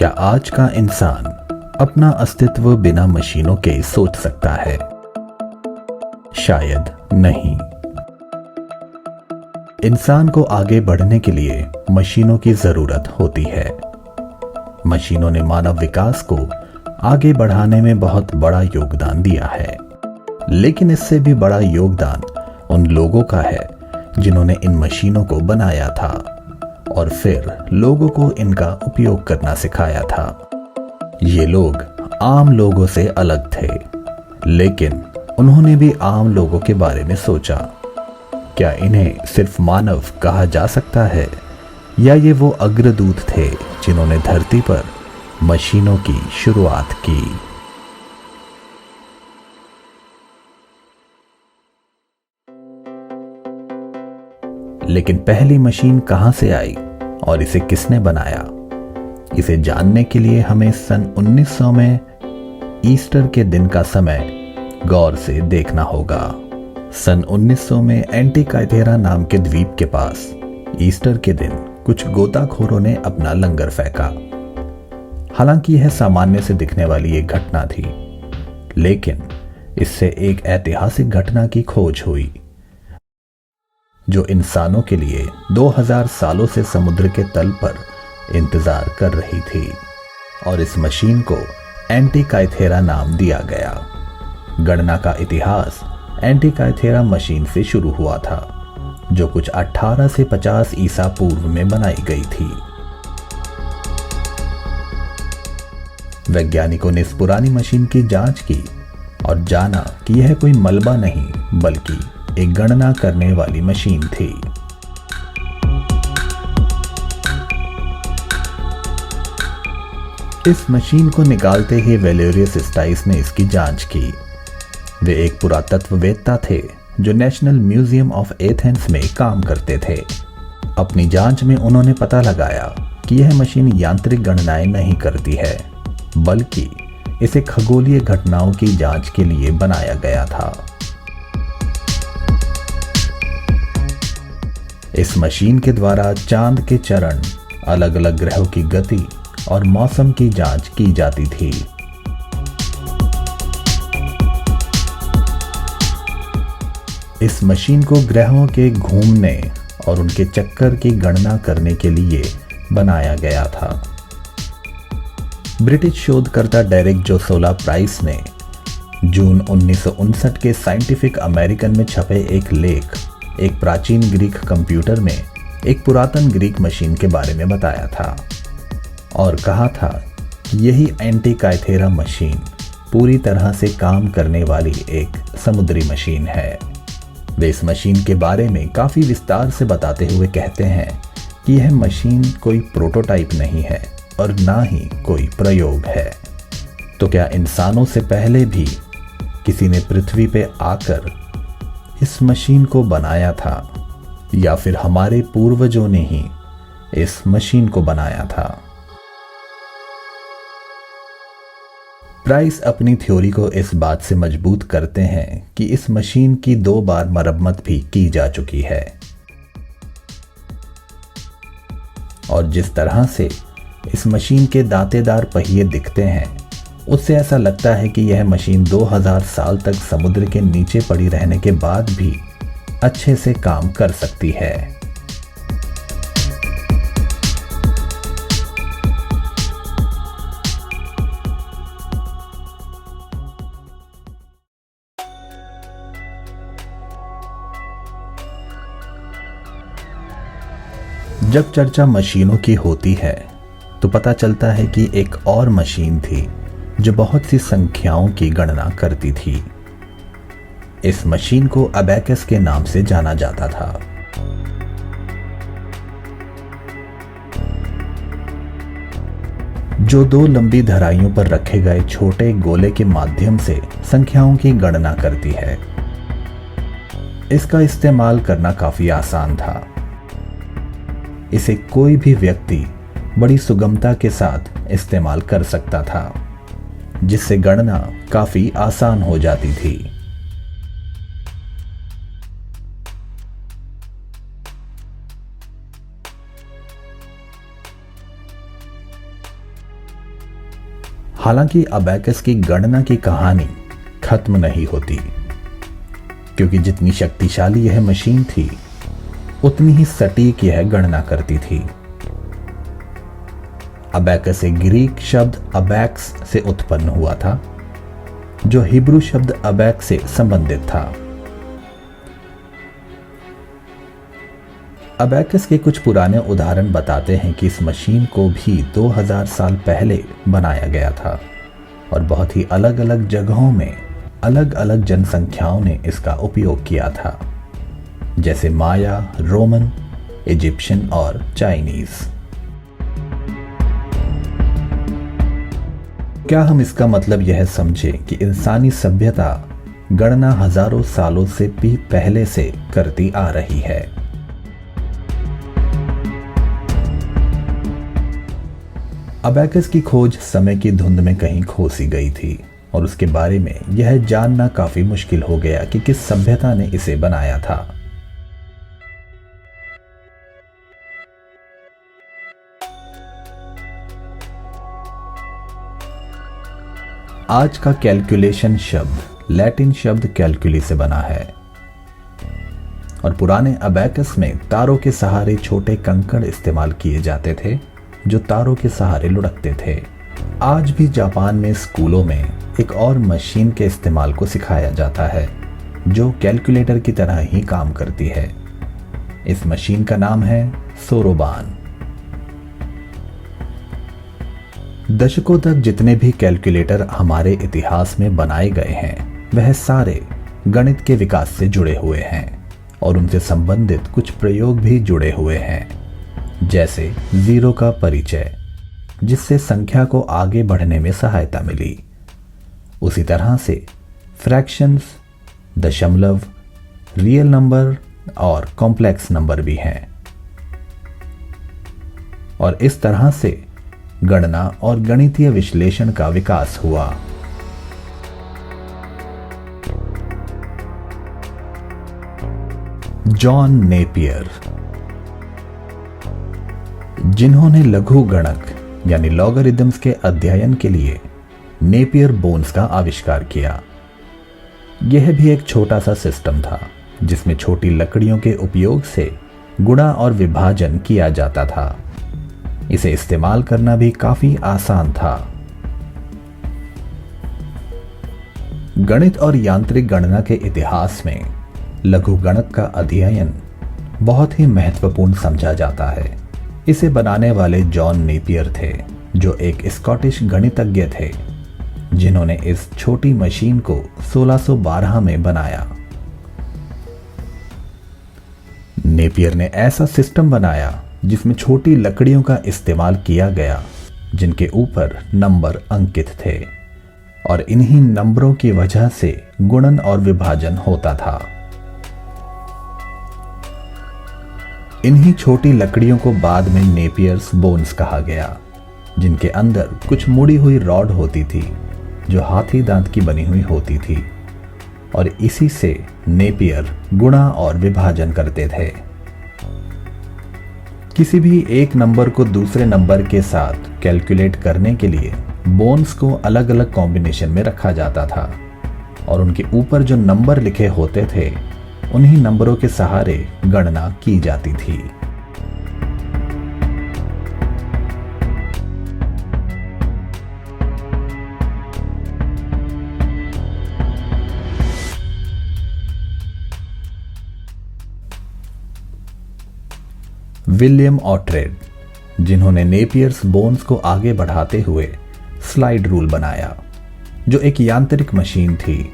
क्या आज का इंसान अपना अस्तित्व बिना मशीनों के सोच सकता है? शायद नहीं। इंसान को आगे बढ़ने के लिए मशीनों की जरूरत होती है। मशीनों ने मानव विकास को आगे बढ़ाने में बहुत बड़ा योगदान दिया है, लेकिन इससे भी बड़ा योगदान उन लोगों का है जिन्होंने इन मशीनों को बनाया था और फिर लोगों को इनका उपयोग करना सिखाया था। ये लोग आम लोगों से अलग थे, लेकिन उन्होंने भी आम लोगों के बारे में सोचा। क्या इन्हें सिर्फ मानव कहा जा सकता है, या ये वो अग्रदूत थे जिन्होंने धरती पर मशीनों की शुरुआत की? लेकिन पहली मशीन कहां से आई और इसे किसने बनाया? इसे जानने के लिए हमें सन 1900 में ईस्टर के दिन का समय गौर से देखना होगा। सन 1900 में एंटीकाइथेरा नाम के द्वीप के पास ईस्टर के दिन कुछ गोताखोरों ने अपना लंगर फेंका। हालांकि यह सामान्य से दिखने वाली एक घटना थी, लेकिन इससे एक ऐतिहासिक घटना की खोज हुई जो इंसानों के लिए 2000 सालों से समुद्र के तल पर इंतजार कर रही थी, और इस मशीन को एंटीकाइथेरा नाम दिया गया। गणना का इतिहास एंटीकाइथेरा मशीन से शुरू हुआ था, जो कुछ 18 से 50 ईसा पूर्व में बनाई गई थी। वैज्ञानिकों ने इस पुरानी मशीन की जांच की और जाना कि यह कोई मलबा नहीं बल्कि एक गणना करने वाली मशीन थी। इस मशीन को निकालते ही वेलेरियस स्टाइस ने इसकी जांच की। वे एक पुरातत्ववेत्ता थे जो नेशनल म्यूजियम ऑफ एथेंस में काम करते थे। अपनी जांच में उन्होंने पता लगाया कि यह मशीन यांत्रिक गणनाएं नहीं करती है, बल्कि इसे खगोलीय घटनाओं की जांच के लिए बनाया गया था। इस मशीन के द्वारा चांद के चरण, अलग अलग ग्रहों की गति और मौसम की जांच की जाती थी। इस मशीन को ग्रहों के घूमने और उनके चक्कर की गणना करने के लिए बनाया गया था। ब्रिटिश शोधकर्ता डेरेक जोसोला प्राइस ने जून 1959 के साइंटिफिक अमेरिकन में छपे एक लेख एक प्राचीन ग्रीक कंप्यूटर में एक पुरातन ग्रीक मशीन के बारे में बताया था और कहा था कि यही एंटीकाइथेरा मशीन पूरी तरह से काम करने वाली एक समुद्री मशीन है। वे इस मशीन के बारे में काफी विस्तार से बताते हुए कहते हैं कि यह मशीन कोई प्रोटोटाइप नहीं है और ना ही कोई प्रयोग है। तो क्या इंसानों से पहले भी किसी ने पृथ्वी पे आकर इस मशीन को बनाया था, या फिर हमारे पूर्वजों ने ही इस मशीन को बनाया था? प्राइस अपनी थ्योरी को इस बात से मजबूत करते हैं कि इस मशीन की 2 बार मरम्मत भी की जा चुकी है, और जिस तरह से इस मशीन के दांतेदार पहिए दिखते हैं, उससे ऐसा लगता है कि यह मशीन 2000 साल तक समुद्र के नीचे पड़ी रहने के बाद भी अच्छे से काम कर सकती है। जब चर्चा मशीनों की होती है तो पता चलता है कि एक और मशीन थी जो बहुत सी संख्याओं की गणना करती थी। इस मशीन को अबैकस के नाम से जाना जाता था। जो 2 लंबी धराइयों पर रखे गए छोटे गोले के माध्यम से संख्याओं की गणना करती है। इसका इस्तेमाल करना काफी आसान था। इसे कोई भी व्यक्ति बड़ी सुगमता के साथ इस्तेमाल कर सकता था, जिससे गणना काफी आसान हो जाती थी। हालांकि अबैकस की गणना की कहानी खत्म नहीं होती, क्योंकि जितनी शक्तिशाली यह मशीन थी उतनी ही सटीक यह गणना करती थी। अबैकस एक ग्रीक शब्द अबैक्स से उत्पन्न हुआ था, जो हिब्रू शब्द अबैक से संबंधित था। अबैकस के कुछ पुराने उदाहरण बताते हैं कि इस मशीन को भी 2000 साल पहले बनाया गया था और बहुत ही अलग अलग जगहों में अलग अलग जनसंख्याओं ने इसका उपयोग किया था, जैसे माया, रोमन, इजिप्शियन और चाइनीज। क्या हम इसका मतलब यह समझें कि इंसानी सभ्यता गणना हजारों सालों से भी पहले से करती आ रही है? अबैकस की खोज समय की धुंध में कहीं खो सी गई थी और उसके बारे में यह जानना काफी मुश्किल हो गया कि किस सभ्यता ने इसे बनाया था। आज का कैलकुलेशन शब्द लैटिन शब्द कैलकुली से बना है और पुराने अबैकस में तारों के सहारे छोटे कंकड़ इस्तेमाल किए जाते थे जो तारों के सहारे लुढ़कते थे। आज भी जापान में स्कूलों में एक और मशीन के इस्तेमाल को सिखाया जाता है जो कैलकुलेटर की तरह ही काम करती है। इस मशीन का नाम है सोरोबान। दशकों तक जितने भी कैलकुलेटर हमारे इतिहास में बनाए गए हैं वह सारे गणित के विकास से जुड़े हुए हैं और उनसे संबंधित कुछ प्रयोग भी जुड़े हुए हैं, जैसे जीरो का परिचय जिससे संख्या को आगे बढ़ने में सहायता मिली। उसी तरह से फ्रैक्शंस, दशमलव, रियल नंबर और कॉम्प्लेक्स नंबर भी हैं और इस तरह से गणना और गणितीय विश्लेषण का विकास हुआ। जॉन नेपियर, जिन्होंने लघु गणक यानी लॉगरिदम्स के अध्ययन के लिए नेपियर बोन्स का आविष्कार किया। यह भी एक छोटा सा सिस्टम था जिसमें छोटी लकड़ियों के उपयोग से गुणा और विभाजन किया जाता था। इसे इस्तेमाल करना भी काफी आसान था। गणित और यांत्रिक गणना के इतिहास में लघु गणक का अध्ययन बहुत ही महत्वपूर्ण समझा जाता है। इसे बनाने वाले जॉन नेपियर थे, जो एक स्कॉटिश गणितज्ञ थे जिन्होंने इस छोटी मशीन को 1612 में बनाया। नेपियर ने ऐसा सिस्टम बनाया जिसमें छोटी लकड़ियों का इस्तेमाल किया गया जिनके ऊपर नंबर अंकित थे और इन्हीं नंबरों की वजह से गुणन और विभाजन होता था। इन्हीं छोटी लकड़ियों को बाद में नेपियर्स बोन्स कहा गया, जिनके अंदर कुछ मुड़ी हुई रॉड होती थी जो हाथी दांत की बनी हुई होती थी और इसी से नेपियर गुणा और विभाजन करते थे। किसी भी एक नंबर को दूसरे नंबर के साथ कैलकुलेट करने के लिए बोन्स को अलग अलग कॉम्बिनेशन में रखा जाता था और उनके ऊपर जो नंबर लिखे होते थे उन्हीं नंबरों के सहारे गणना की जाती थी। विलियम ऑट्रेड, जिन्होंने नेपियर्स बोन्स को आगे बढ़ाते हुए स्लाइड रूल बनाया, जो एक यांत्रिक मशीन थी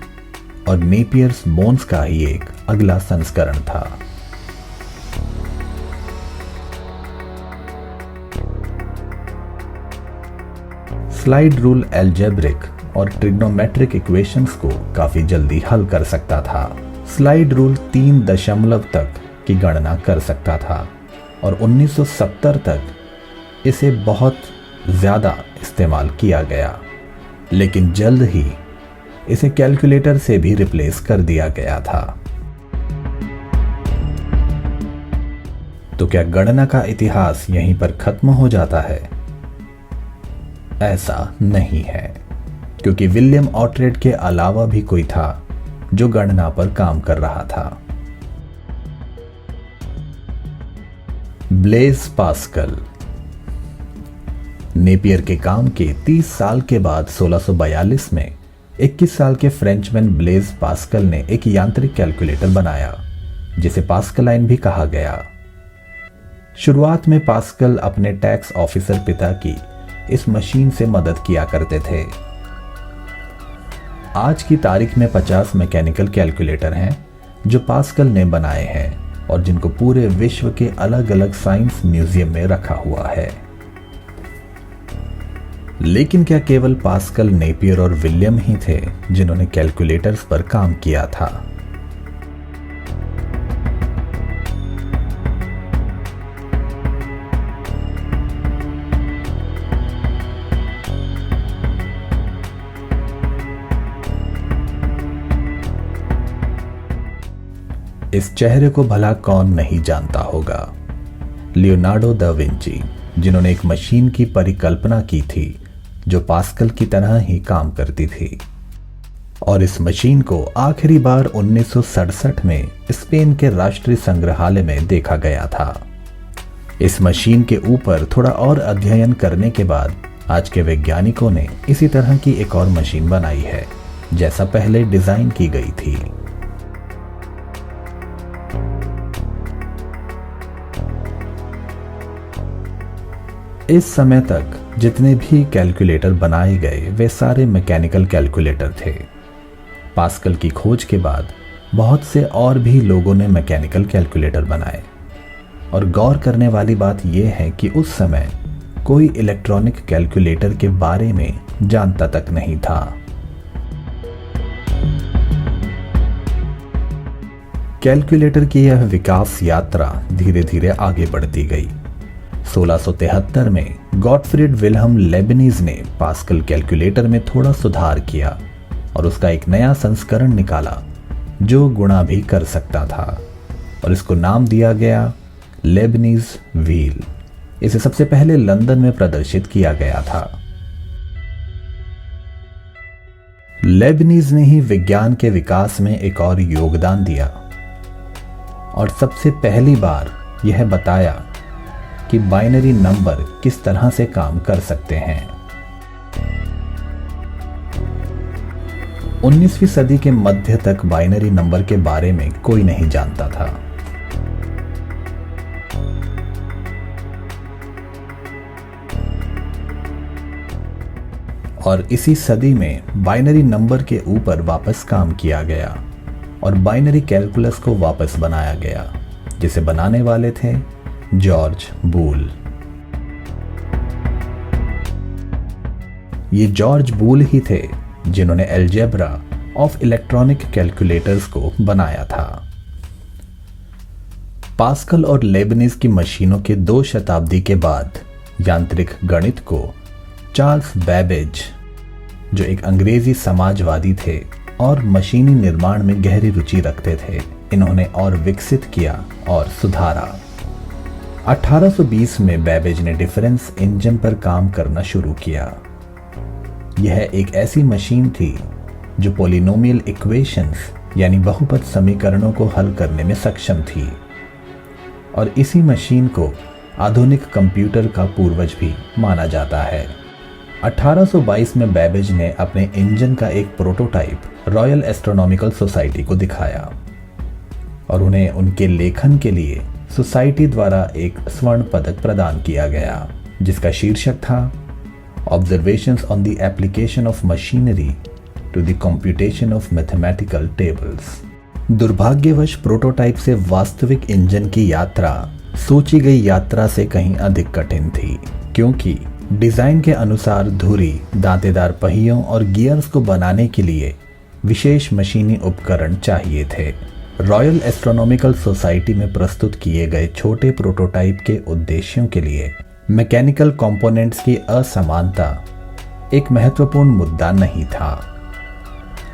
और नेपियर्स बोन्स का ही एक अगला संस्करण था। स्लाइड रूल अलजेब्रिक और ट्रिग्नोमेट्रिक इक्वेशंस को काफी जल्दी हल कर सकता था। स्लाइड रूल 3 दशमलव तक की गणना कर सकता था और 1970 तक इसे बहुत ज़्यादा इस्तेमाल किया गया, लेकिन जल्द ही इसे कैलकुलेटर से भी रिप्लेस कर दिया गया था। तो क्या गणना का इतिहास यहीं पर खत्म हो जाता है? ऐसा नहीं है। क्योंकि विलियम ऑटरेट के अलावा भी कोई था जो गणना पर काम कर रहा था। Blaise Pascal. नेपियर के काम के 30 साल के बाद 1642 में 21 साल के फ्रेंचमैन ब्लेज पास्कल ने एक यांत्रिक कैलकुलेटर बनाया जिसे पास्कलाइन भी कहा गया। शुरुआत में पास्कल अपने टैक्स ऑफिसर पिता की इस मशीन से मदद किया करते थे। आज की तारीख में 50 मैकेनिकल कैलकुलेटर हैं जो पास्कल ने बनाए हैं और जिनको पूरे विश्व के अलग अलग साइंस म्यूजियम में रखा हुआ है। लेकिन क्या केवल पास्कल, नेपियर और विलियम ही थे जिन्होंने कैलकुलेटर्स पर काम किया था? इस चेहरे को भला कौन नहीं जानता होगा। लियोनार्डो दा विंची, जिन्होंने एक मशीन की परिकल्पना की थी जो पास्कल की तरह ही काम करती थी, और इस मशीन को आखिरी बार 1967 में स्पेन के राष्ट्रीय संग्रहालय में देखा गया था। इस मशीन के ऊपर थोड़ा और अध्ययन करने के बाद आज के वैज्ञानिकों ने इसी तरह की एक और मशीन बनाई है जैसा पहले डिजाइन की गई थी। इस समय तक जितने भी कैलकुलेटर बनाए गए वे सारे मैकेनिकल कैलकुलेटर थे। पास्कल की खोज के बाद बहुत से और भी लोगों ने मैकेनिकल कैलकुलेटर बनाए, और गौर करने वाली बात यह है कि उस समय कोई इलेक्ट्रॉनिक कैलकुलेटर के बारे में जानता तक नहीं था। कैलकुलेटर की यह विकास यात्रा धीरे धीरे आगे बढ़ती गई। 1673 में गॉटफ्रीड विल्हेम लेबनीज ने पास्कल कैलकुलेटर में थोड़ा सुधार किया और उसका एक नया संस्करण निकाला जो गुणा भी कर सकता था, और इसको नाम दिया गया लेबनीज व्हील। इसे सबसे पहले लंदन में प्रदर्शित किया गया था। लेबनीज ने ही विज्ञान के विकास में एक और योगदान दिया और सबसे पहली बार यह बताया कि बाइनरी नंबर किस तरह से काम कर सकते हैं। 19वीं सदी के मध्य तक बाइनरी नंबर के बारे में कोई नहीं जानता था। और इसी सदी में बाइनरी नंबर के ऊपर वापस काम किया गया और बाइनरी कैलकुलस को वापस बनाया गया, जिसे बनाने वाले थे जॉर्ज बूल। ये जॉर्ज बूल ही थे जिन्होंने अलजेब्रा ऑफ इलेक्ट्रॉनिक कैलकुलेटर्स को बनाया था। पास्कल और लेबनीज की मशीनों के 2 शताब्दी के बाद यांत्रिक गणित को चार्ल्स बैबेज, जो एक अंग्रेजी समाजवादी थे और मशीनी निर्माण में गहरी रुचि रखते थे, इन्होंने और विकसित किया और सुधारा। 1820 में बैबेज ने डिफरेंस इंजन पर काम करना शुरू किया। यह एक ऐसी मशीन थी जो पॉलिनोमियल इक्वेशंस यानी बहुपद समीकरणों को हल करने में सक्षम थी, और इसी मशीन को आधुनिक कंप्यूटर का पूर्वज भी माना जाता है। 1822 में बैबेज ने अपने इंजन का एक प्रोटोटाइप रॉयल एस्ट्रोनॉमिकल सोसाइटी को दिखाया और उन्हें उनके लेखन के लिए सोसाइटी द्वारा एक स्वर्ण पदक प्रदान किया गया जिसका शीर्षक था observations on the application of machinery to the computation of mathematical tables. दुर्भाग्यवश प्रोटोटाइप से वास्तविक इंजन की यात्रा सोची गई यात्रा से कहीं अधिक कठिन थी, क्योंकि डिजाइन के अनुसार धुरी, दांतेदार पहियों और गियर्स को बनाने के लिए विशेष मशीनी उपकरण चाहिए थे। रॉयल एस्ट्रोनॉमिकल सोसाइटी में प्रस्तुत किए गए छोटे प्रोटोटाइप के उद्देश्यों के लिए मैकेनिकल कंपोनेंट्स की असमानता एक महत्वपूर्ण मुद्दा नहीं था।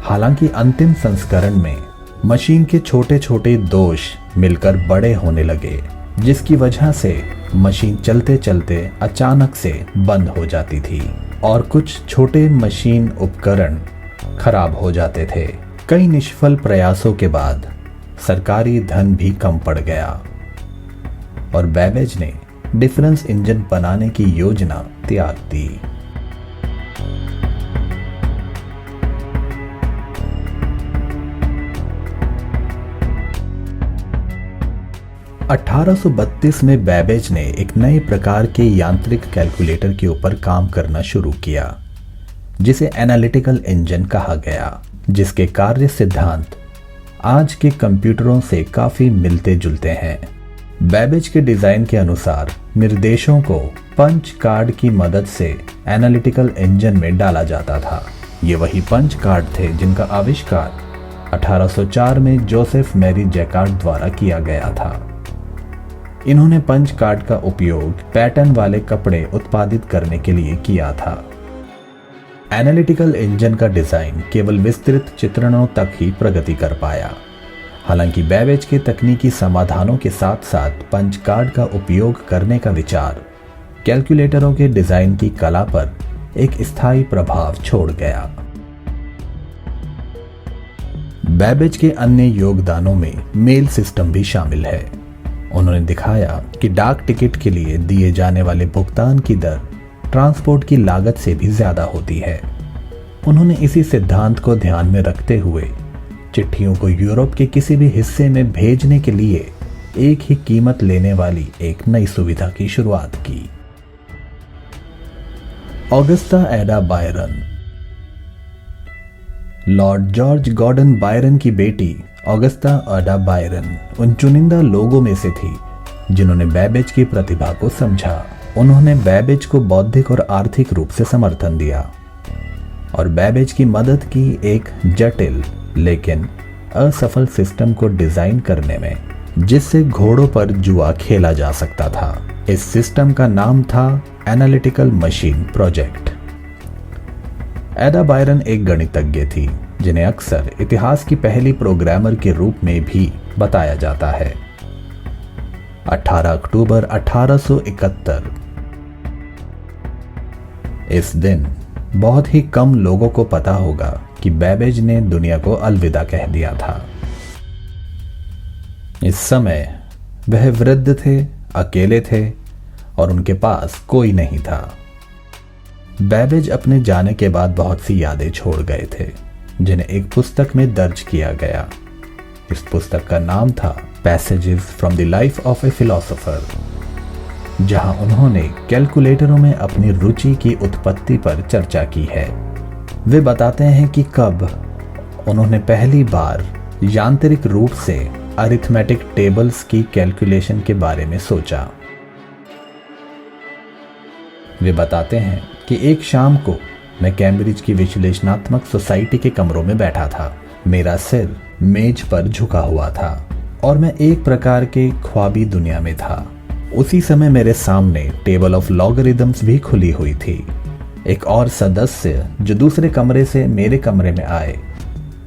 हालांकि अंतिम संस्करण में मशीन के छोटे छोटे दोष मिलकर बड़े होने लगे, जिसकी वजह से मशीन चलते चलते अचानक से बंद हो जाती थी और कुछ छोटे मशीन उपकरण खराब हो जाते थे। कई निष्फल प्रयासों के बाद सरकारी धन भी कम पड़ गया और बैबेज ने डिफरेंस इंजन बनाने की योजना त्याग दी। (1832) में बैबेज ने एक नए प्रकार के यांत्रिक कैलकुलेटर के ऊपर काम करना शुरू किया जिसे एनालिटिकल इंजन कहा गया, जिसके कार्य सिद्धांत आज के कंप्यूटरों से काफी मिलते जुलते हैं। बैबेज के डिजाइन के अनुसार निर्देशों को पंच कार्ड की मदद से एनालिटिकल इंजन में डाला जाता था। ये वही पंच कार्ड थे जिनका आविष्कार 1804 में जोसेफ मैरी जैकार्ड द्वारा किया गया था। इन्होंने पंच कार्ड का उपयोग पैटर्न वाले कपड़े उत्पादित करने के लिए किया था। एनालिटिकल इंजन का डिजाइन केवल विस्तृत चित्रणों तक ही प्रगति कर पाया। हालांकि बैबेज के तकनीकी समाधानों के साथ साथ पंच कार्ड का उपयोग करने का विचार कैलकुलेटरों के डिजाइन की कला पर एक स्थायी प्रभाव छोड़ गया। बैबेज के अन्य योगदानों में मेल सिस्टम भी शामिल है। उन्होंने दिखाया कि डाक टिकट के लिए दिए जाने वाले भुगतान की दर ट्रांसपोर्ट की लागत से भी ज्यादा होती है। उन्होंने इसी सिद्धांत को ध्यान में रखते हुए चिट्ठियों को यूरोप के किसी भी हिस्से में भेजने के लिए एक ही कीमत लेने वाली एक नई सुविधा की शुरुआत की। Augusta Ada Byron. Lord George Gordon Byron की बेटी ऑगस्टा एडा बायरन उन चुनिंदा लोगों में से थी जिन्होंने बैबेज की प्रतिभा को समझा। उन्होंने बैबेज को बौद्धिक और आर्थिक रूप से समर्थन दिया और बैबेज की मदद की एक जटिल लेकिन असफल सिस्टम को डिजाइन करने में, जिससे घोड़ों पर जुआ खेला जा सकता था। इस सिस्टम का नाम था एनालिटिकल मशीन प्रोजेक्ट। एडा बायरन एक गणितज्ञ थी जिन्हें अक्सर इतिहास की पहली प्रोग्रामर के रूप में भी बताया जाता है। 18 अक्टूबर 1871। इस दिन बहुत ही कम लोगों को पता होगा कि बैबेज ने दुनिया को अलविदा कह दिया था। इस समय वह वृद्ध थे, अकेले थे और उनके पास कोई नहीं था। बैबेज अपने जाने के बाद बहुत सी यादें छोड़ गए थे जिन्हें एक पुस्तक में दर्ज किया गया। इस पुस्तक का नाम था passages from the life of A philosopher, जहां उन्होंने कैलकुलेटरों में अपनी रुचि की उत्पत्ति पर चर्चा की है। वे बताते हैं कि कब उन्होंने पहली बार यांत्रिक रूप से अरिथमेटिक टेबल्स की कैलकुलेशन के बारे में सोचा। वे बताते हैं कि एक शाम को मैं कैम्ब्रिज की विश्लेषणात्मक सोसाइटी के कमरों में बैठा था। मेरा सिर मेज पर झुका हुआ था और मैं एक प्रकार के ख्वाबी दुनिया में था। उसी समय मेरे सामने टेबल ऑफ लॉगरिदम्स भी खुली हुई थी। एक और सदस्य जो दूसरे कमरे से मेरे कमरे में आए,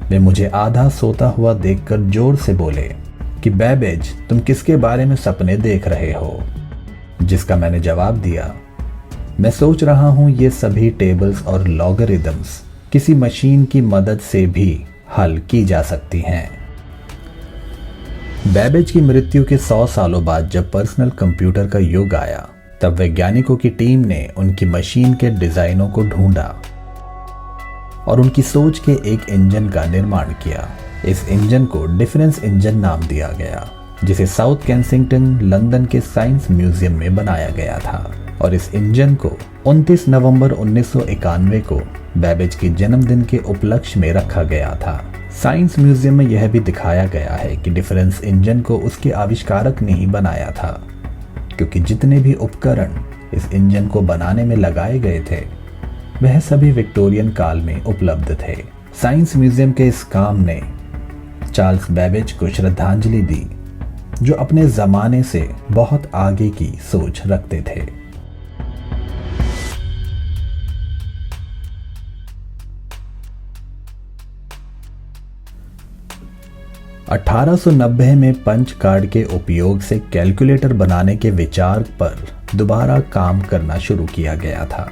वे मुझे आधा सोता हुआ देखकर जोर से बोले कि बैबेज, तुम किसके बारे में सपने देख रहे हो? जिसका मैंने जवाब दिया, मैं सोच रहा हूं ये सभी टेबल्स और लॉगरिदम्स किसी मशीन की मदद से भी हल की जा सकती हैं। बैबेज की मृत्यु के 100 सालों बाद जब पर्सनल कंप्यूटर का युग आया, तब वैज्ञानिकों की टीम ने उनकी मशीन के डिजाइनों को ढूंढा और उनकी सोच के एक इंजन का निर्माण किया। इस इंजन को डिफरेंस इंजन नाम दिया गया, जिसे साउथ केंसिंगटन, लंदन के साइंस म्यूजियम में बनाया गया था। और इस इंजन को 29 नवंबर 1991 को बैबेज के जन्मदिन के उपलक्ष्य में रखा गया था। साइंस म्यूजियम में यह भी दिखाया गया है कि डिफरेंस इंजन को उसके आविष्कारक ने ही बनाया था, क्योंकि जितने भी उपकरण इस इंजन को बनाने में लगाए गए थे वह सभी विक्टोरियन काल में उपलब्ध थे। साइंस म्यूजियम के इस काम ने चार्ल्स बैबेज को श्रद्धांजलि दी, जो अपने जमाने से बहुत आगे की सोच रखते थे। 1890 में पंच कार्ड के उपयोग से कैलकुलेटर बनाने के विचार पर दोबारा काम करना शुरू किया गया था,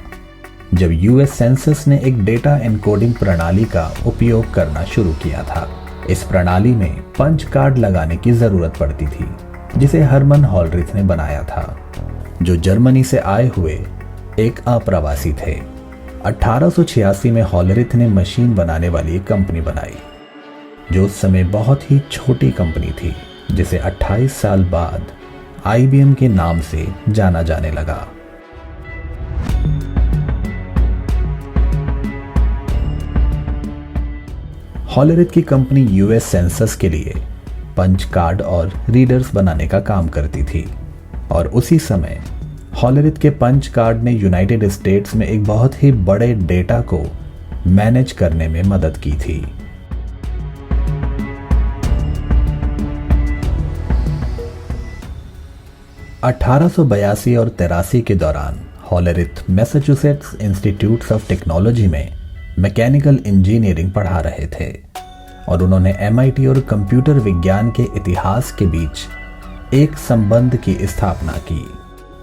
जब यूएस सेंसस ने एक डेटा एनकोडिंग प्रणाली का उपयोग करना शुरू किया था। इस प्रणाली में पंच कार्ड लगाने की जरूरत पड़ती थी, जिसे हरमन हॉलरिथ ने बनाया था, जो जर्मनी से आए हुए एक अप्रवासी थे। 1886 में हॉलरिथ ने मशीन बनाने वाली एक कंपनी बनाई, जो उस समय बहुत ही छोटी कंपनी थी, जिसे 28 साल बाद IBM के नाम से जाना जाने लगा। हॉलरिथ की कंपनी यूएस सेंसस के लिए पंच कार्ड और रीडर्स बनाने का काम करती थी, और उसी समय हॉलरिथ के पंच कार्ड ने यूनाइटेड स्टेट्स में एक बहुत ही बड़े डेटा को मैनेज करने में मदद की थी। (1882 और 83 के दौरान Hollerith Massachusetts institute of technology में मैकेनिकल इंजीनियरिंग पढ़ा रहे थे, और उन्होंने MIT और कंप्यूटर विज्ञान के इतिहास के बीच एक संबंध की स्थापना की।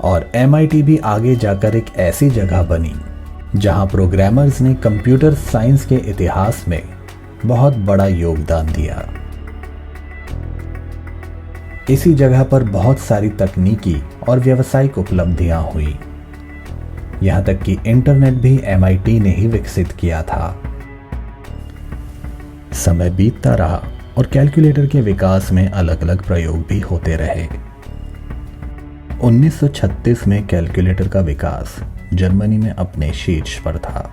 और MIT भी आगे जाकर एक ऐसी जगह बनी जहां प्रोग्रामर्स ने कंप्यूटर साइंस के इतिहास में बहुत बड़ा योगदान दिया। इसी जगह पर बहुत सारी तकनीकी और व्यावसायिक उपलब्धियां हुई, यहां तक कि इंटरनेट भी MIT ने ही विकसित किया था। समय बीतता रहा और कैलकुलेटर के विकास में अलग अलग प्रयोग भी होते रहे। 1936 में कैलकुलेटर का विकास जर्मनी में अपने शीर्ष पर था।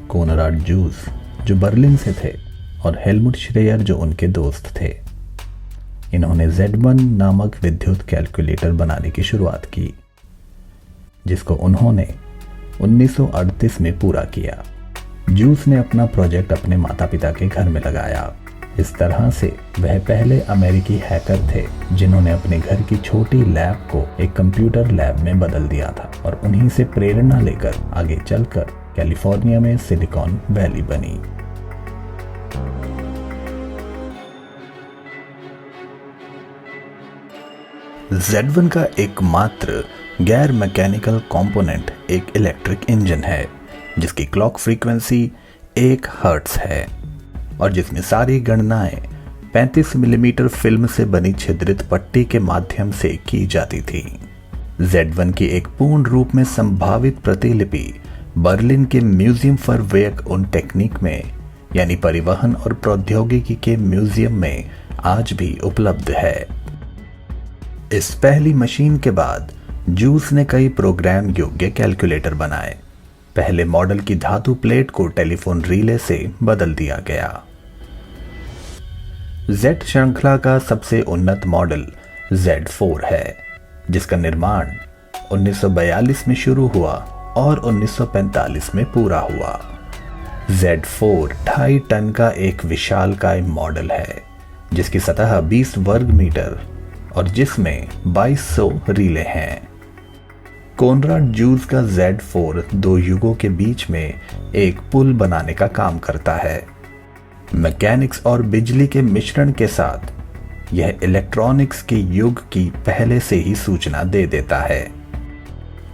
कोनराड जूस, जो बर्लिन से थे, और हेलमुट श्रेयर, जो उनके दोस्त थे, इन्होंने Z1 नामक विद्युत कैलकुलेटर बनाने की शुरुआत की, जिसको उन्होंने 1938 में पूरा किया। जूस ने अपना प्रोजेक्ट अपने माता पिता के घर में लगाया। इस तरह से वह पहले अमेरिकी हैकर थे जिन्होंने अपने घर की छोटी लैब को एक कंप्यूटर लैब में बदल दिया था, और उन्हीं से प्रेरणा लेकर आगे चलकर कैलिफोर्निया में सिलिकॉन वैली बनी। Z1 का एकमात्र गैर मैकेनिकल कंपोनेंट एक इलेक्ट्रिक इंजन है, जिसकी क्लॉक फ्रीक्वेंसी 1 हर्ट्ज है, और जिसमें सारी गणनाएं 35 मिलीमीटर फिल्म से बनी छिद्रित पट्टी के माध्यम से की जाती थी। Z1 की एक पूर्ण रूप में संभावित प्रतिलिपि बर्लिन के म्यूजियम फॉर वेक उन टेक्निक में, यानी परिवहन और प्रौद्योगिकी के म्यूजियम में आज भी उपलब्ध है। इस पहली मशीन के बाद जूस ने कई प्रोग्राम योग्य कैलकुलेटर बनाए। पहले मॉडल की धातु प्लेट को टेलीफोन रिले से बदल दिया गया। Z श्रृंखला का सबसे उन्नत मॉडल Z4 है, जिसका निर्माण 1942 में शुरू हुआ और 1945 में पूरा हुआ। Z4 2.5 टन का एक विशालकाय मॉडल है, जिसकी सतह 20 वर्ग मीटर और जिसमें 2200 रिले हैं। कोनराड जूस का Z4 दो युगों के बीच में एक पुल बनाने का काम करता है। मैकेनिक्स और बिजली के मिश्रण के साथ यह इलेक्ट्रॉनिक्स के युग की पहले से ही सूचना दे देता है,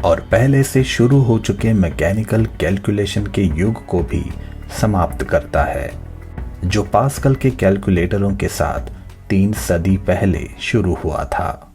और पहले से शुरू हो चुके मैकेनिकल कैलकुलेशन के युग को भी समाप्त करता है, जो पास्कल के कैलकुलेटरों के साथ 3 सदी पहले शुरू हुआ था।